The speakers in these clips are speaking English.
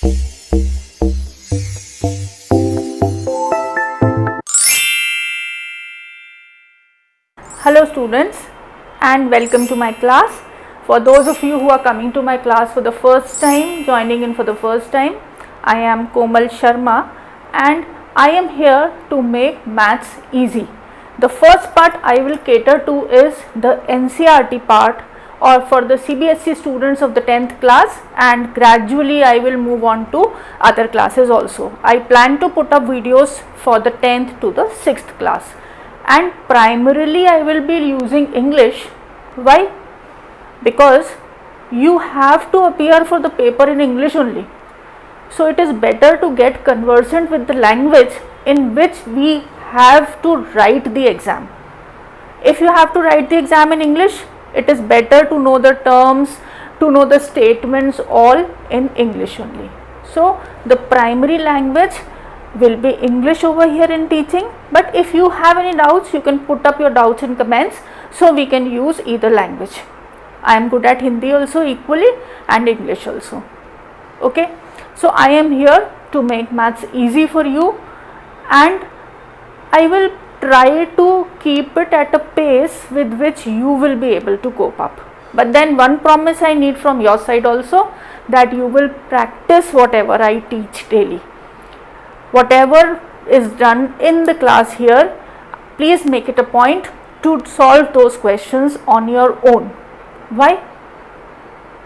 Hello students, and welcome to my class. For those of you who are coming to my class for the first time, joining in for the first time, I am Komal Sharma and I am here to make maths easy. The first part I will cater to is the NCERT part, or for the CBSE students of the 10th class, and gradually I will move on to other classes also. I plan to put up videos for the 10th to the 6th class. And primarily I will be using English. Why? Because you have to appear for the paper in English only. So it is better to get conversant with the language in which we have to write the exam. If you have to write the exam in English, it is better to know the terms, to know the statements all in English only. So the primary language will be English over here in teaching, but if you have any doubts, you can put up your doubts in comments, so we can use either language. I am good at Hindi also equally and English also. Okay, so I am here to make maths easy for you, and I will try to keep it at a pace with which you will be able to cope up. But then one promise I need from your side also, that you will practice whatever I teach daily. Whatever is done in the class here, please make it a point to solve those questions on your own. Why?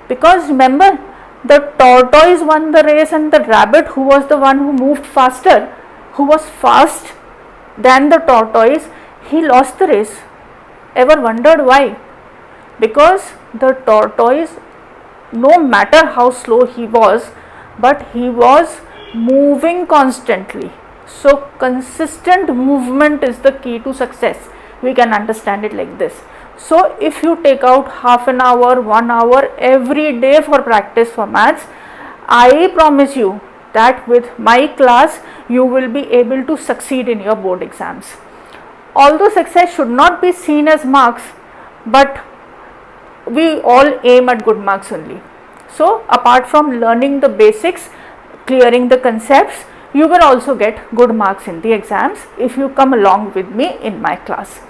Because remember, the tortoise won the race, and the rabbit, who was the one who moved faster, who was fast than the tortoise, he lost the race. Ever wondered why? Because the tortoise, no matter how slow he was, but he was moving constantly. So consistent movement is the key to success. We can understand it like this. So if you take out half an hour, 1 hour every day for practice for maths, I promise you that with my class you will be able to succeed in your board exams. Although success should not be seen as marks, but we all aim at good marks only. So apart from learning the basics, clearing the concepts, you will also get good marks in the exams if you come along with me in my class.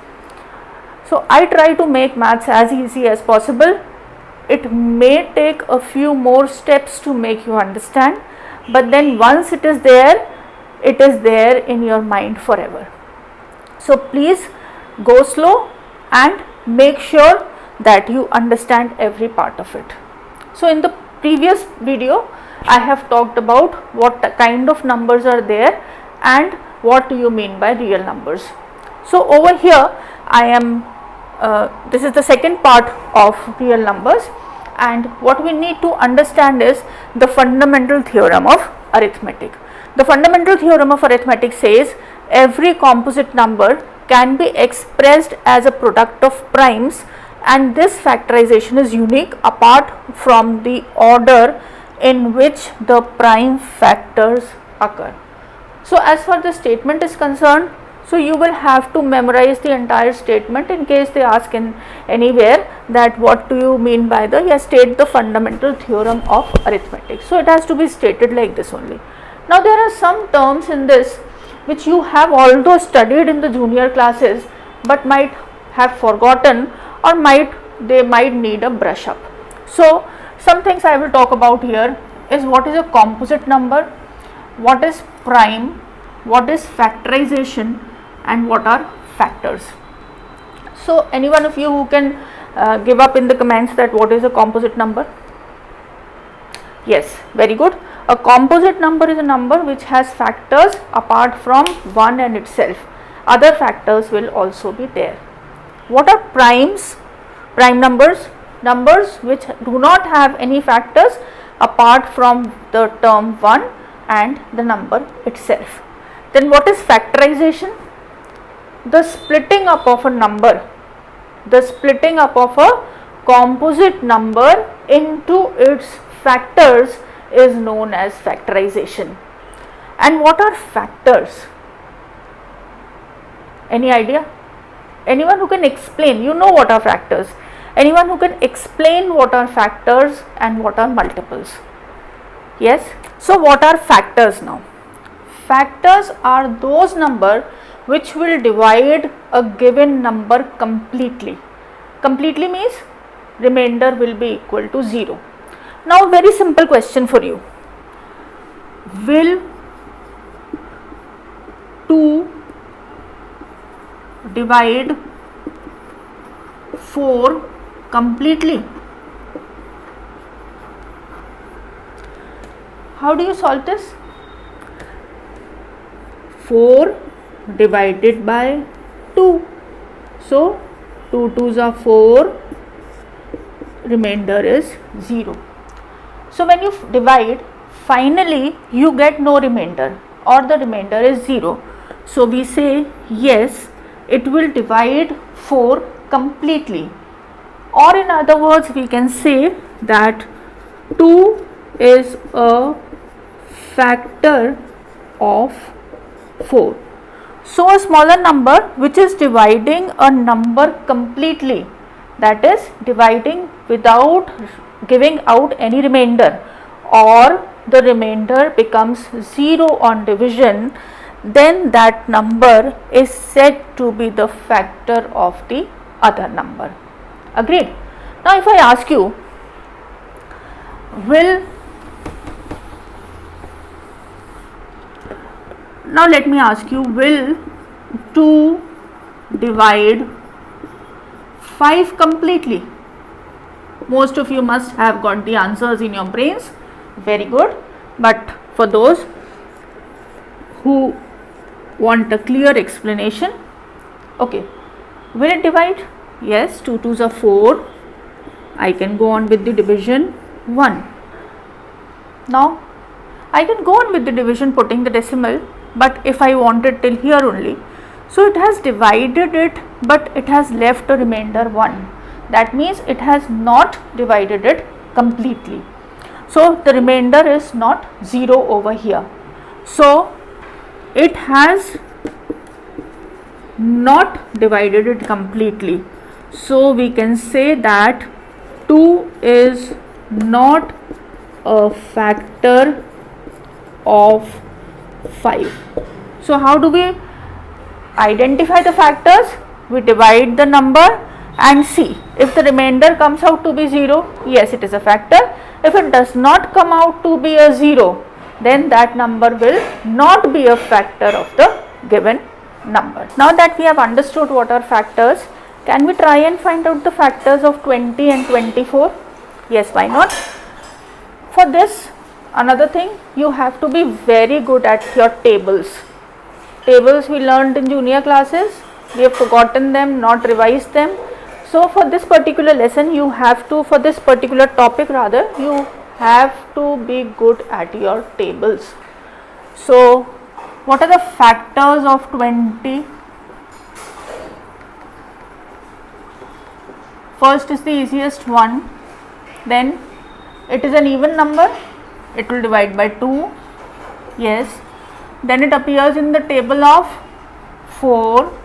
So I try to make maths as easy as possible. It may take a few more steps to make you understand, but then once it is there in your mind forever. So please go slow and make sure that you understand every part of it. So in the previous video, I have talked about what kind of numbers are there and what do you mean by real numbers. So over here I am, this is the second part of real numbers, and what we need to understand is the fundamental theorem of arithmetic. The fundamental theorem of arithmetic says every composite number can be expressed as a product of primes, and this factorization is unique apart from the order in which the prime factors occur. So as far the statement is concerned, so you will have to memorize the entire statement in case they ask in anywhere that what do you mean by the, state the fundamental theorem of arithmetic. So it has to be stated like this only. Now there are some terms in this which you have although studied in the junior classes, but might have forgotten, or they might need a brush up. So some things I will talk about here is what is a composite number, what is prime, what is factorization, and what are factors. So any one of you who can give up in the comments that what is a composite number? Yes, very good. A composite number is a number which has factors apart from 1 and itself. Other factors will also be there. What are primes? Prime numbers, numbers which do not have any factors apart from the term 1 and the number itself. Then what is factorization? The splitting up of a number, the splitting up of a composite number into its factors is known as factorization. And what are factors? Any idea? Anyone who can explain? You know what are factors. Anyone who can explain what are factors and what are multiples? Yes. So what are factors now? Factors are those number which will divide a given number completely. Completely means remainder will be equal to 0. Now very simple question for you. Will 2 divide 4 completely? How do you solve this? 4 divided by 2. So 2 2s are 4, remainder is 0. So when you divide, finally you get no remainder or the remainder is 0. So we say yes, it will divide 4 completely, or in other words we can say that 2 is a factor of 4. So a smaller number which is dividing a number completely, that is dividing without giving out any remainder, or the remainder becomes 0 on division, then that number is said to be the factor of the other number. Agreed? Now if I ask you, now let me ask you, will 2 divide 5 completely? Most of you must have got the answers in your brains. Very good. But for those who want a clear explanation, okay, will it divide? Yes, 2 2s are 4. I can go on with the division 1. Now I can go on with the division putting the decimal, but if I want it till here only, so it has divided it but it has left a remainder 1. That means it has not divided it completely. So the remainder is not 0 over here. So it has not divided it completely. So we can say that 2 is not a factor of 5. So how do we identify the factors? We divide the number and see if the remainder comes out to be 0, yes, it is a factor. If it does not come out to be a 0, then that number will not be a factor of the given number. Now that we have understood what are factors, can we try and find out the factors of 20 and 24? Yes, why not? For this, another thing, you have to be very good at your tables. Tables we learned in junior classes, we have forgotten them, not revised them. So for this particular lesson, you have to, for this particular topic rather, you have to be good at your tables. So what are the factors of 20? First is the easiest one, then it is an even number, it will divide by 2, yes, then it appears in the table of 4,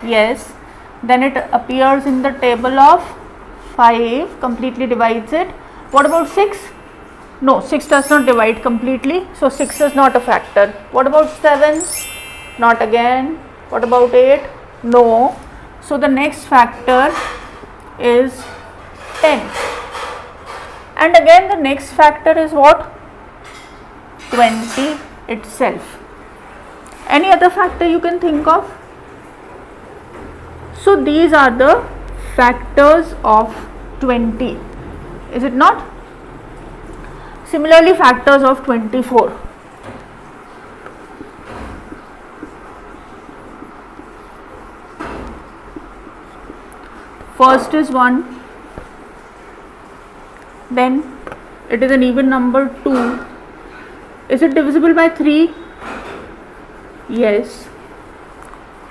yes, then it appears in the table of 5, completely divides it. What about 6? No, 6 does not divide completely, so 6 is not a factor. What about 7? Not again. What about 8? No. So the next factor is 10. And again the next factor is what? 20 itself. Any other factor you can think of? So these are the factors of 20, is it not? Similarly, factors of 24. First is 1, then it is an even number 2. Is it divisible by 3? Yes.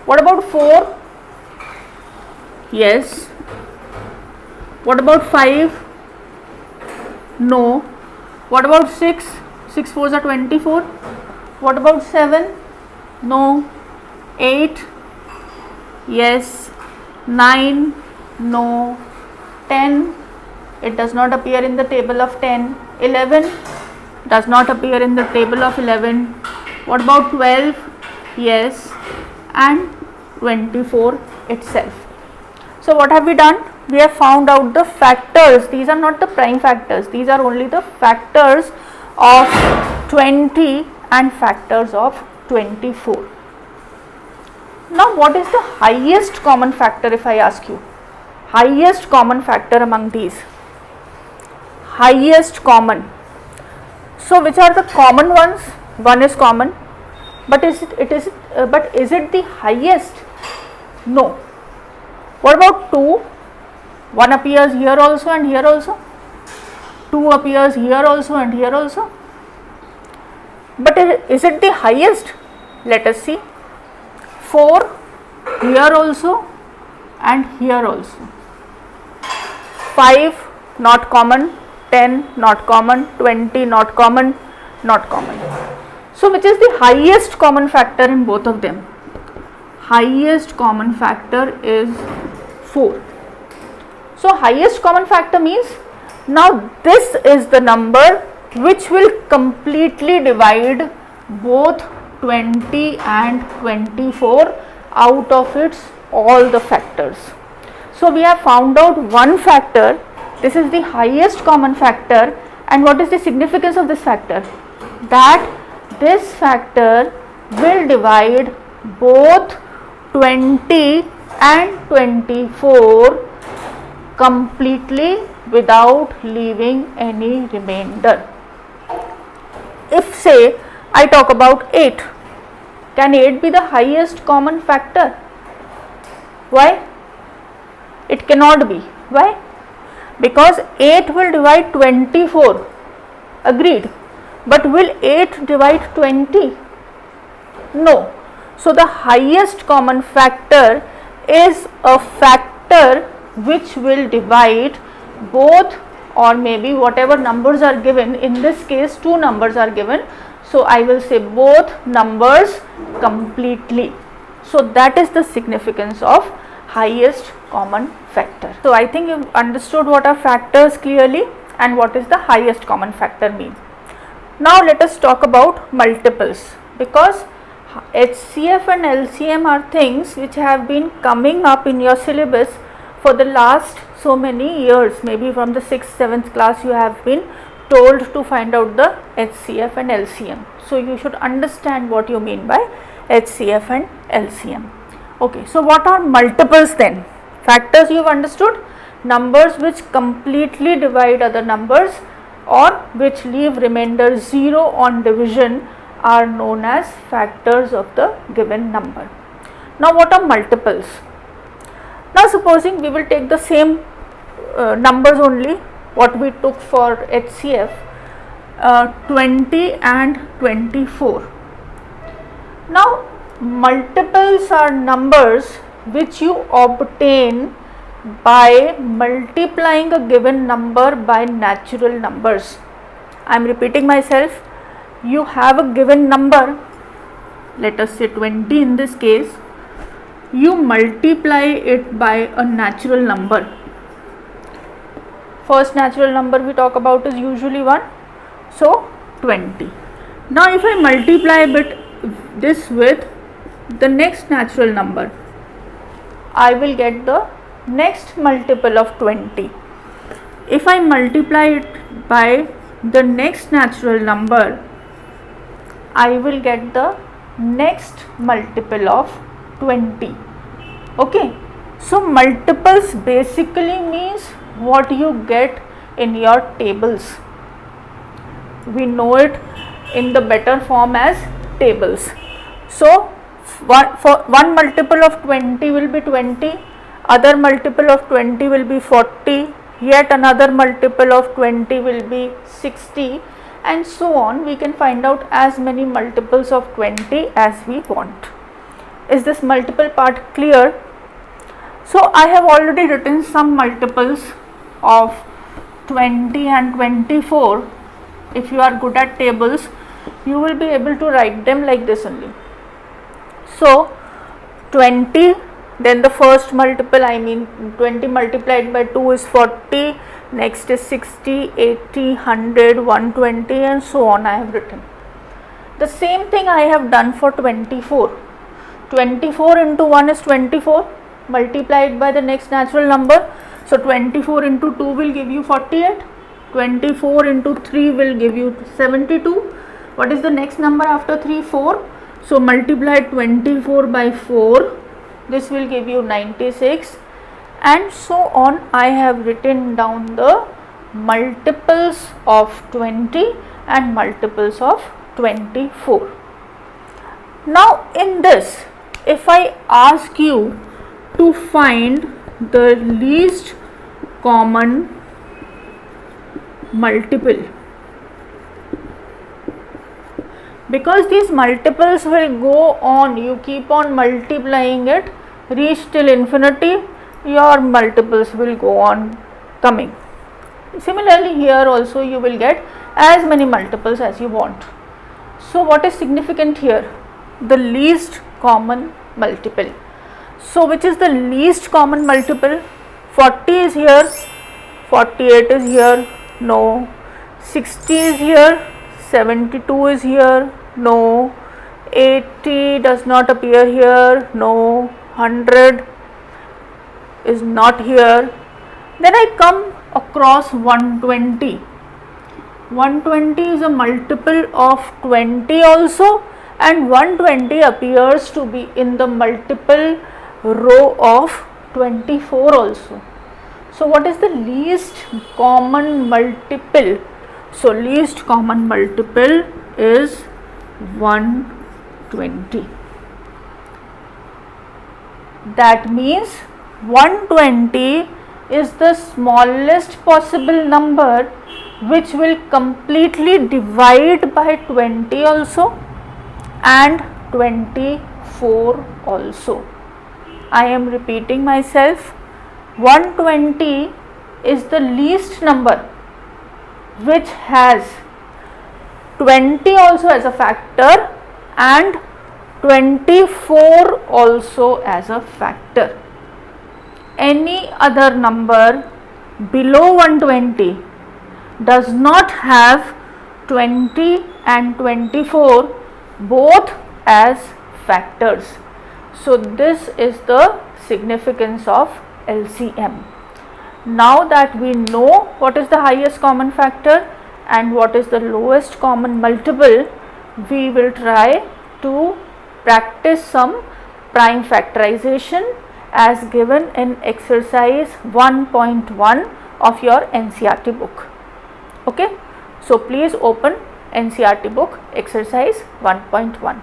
What about 4? Yes. What about 5? No. What about 6? 6 4s are 24. What about 7? No. 8? Yes. 9? No. 10? It does not appear in the table of 10. 11? does not appear in the table of 11. What about 12? Yes, and 24 itself. So what have we done? We have found out the factors. These are not the prime factors, these are only the factors of 20 and factors of 24. Now what is the highest common factor, if I ask you? Highest common factor among these? Highest common. So which are the common ones? 1 is common, but is it the highest? No. What about 2? 1 appears here also and here also. 2 appears here also and here also. But is it the highest? Let us see. 4 here also and here also. 5 not common, 10 not common, 20 not common, not common. So which is the highest common factor in both of them? Highest common factor is 4. So highest common factor means now this is the number which will completely divide both 20 and 24 out of its all the factors. So we have found out one factor. This is the highest common factor, and what is the significance of this factor? That this factor will divide both 20 and 24 completely without leaving any remainder. If say I talk about 8, can 8 be the highest common factor? Why? It cannot be. Why? Because 8 will divide 24, agreed, but will 8 divide 20? No. So the highest common factor is a factor which will divide both, or maybe whatever numbers are given. In this case 2 numbers are given, so I will say both numbers completely. So that is the significance of highest common factor. So I think you've understood what are factors clearly and what is the highest common factor mean. Now let us talk about multiples, because HCF and LCM are things which have been coming up in your syllabus for the last so many years. Maybe from the 6th, 7th class you have been told to find out the HCF and LCM. So you should understand what you mean by HCF and LCM. Okay, so what are multiples then? Factors you have understood, numbers which completely divide other numbers or which leave remainder 0 on division are known as factors of the given number. Now what are multiples? Now supposing we will take the same numbers only what we took for HCF, 20 and 24. Now multiples are numbers which you obtain by multiplying a given number by natural numbers. I am repeating myself. You have a given number, let us say 20 in this case, you multiply it by a natural number. First natural number we talk about is usually 1, so 20. Now if I multiply this with the next natural number, I will get the next multiple of 20. If I multiply it by the next natural number, I will get the next multiple of 20. Okay, so multiples basically means what you get in your tables. We know it in the better form as tables. So one multiple of 20 will be 20, other multiple of 20 will be 40, yet another multiple of 20 will be 60, and so on. We can find out as many multiples of 20 as we want. Is this multiple part clear? So I have already written some multiples of 20 and 24. If you are good at tables, you will be able to write them like this only. So 20, then the first multiple, I mean 20 multiplied by 2 is 40, next is 60, 80, 100, 120 and so on I have written. The same thing I have done for 24. 24 into 1 is 24 multiplied by the next natural number. So 24 into 2 will give you 48. 24 into 3 will give you 72. What is the next number after 3? 4. So multiply 24 by 4. This will give you 96. And so on. I have written down the multiples of 20 and multiples of 24. Now in this, if I ask you to find the least common multiple, because these multiples will go on, you keep on multiplying it, reach till infinity, your multiples will go on coming. Similarly here also you will get as many multiples as you want. So what is significant here? The least common multiple. So which is the least common multiple? 40 is here, 48 is here, no. 60 is here, 72 is here, no. 80 does not appear here, no. 100 is not here. Then I come across 120. 120 is a multiple of 20 also, and 120 appears to be in the multiple row of 24 also. So what is the least common multiple? So least common multiple is 120. That means 120 is the smallest possible number which will completely divide by 20 also and 24 also. I am repeating myself. 120 is the least number which has 20 also as a factor and 24 also as a factor. Any other number below 120 does not have 20 and 24 both as factors. So this is the significance of LCM. Now that we know what is the highest common factor and what is the lowest common multiple, we will try to practice some prime factorization as given in exercise 1.1 of your NCERT book. Okay, so please open NCERT book exercise 1.1.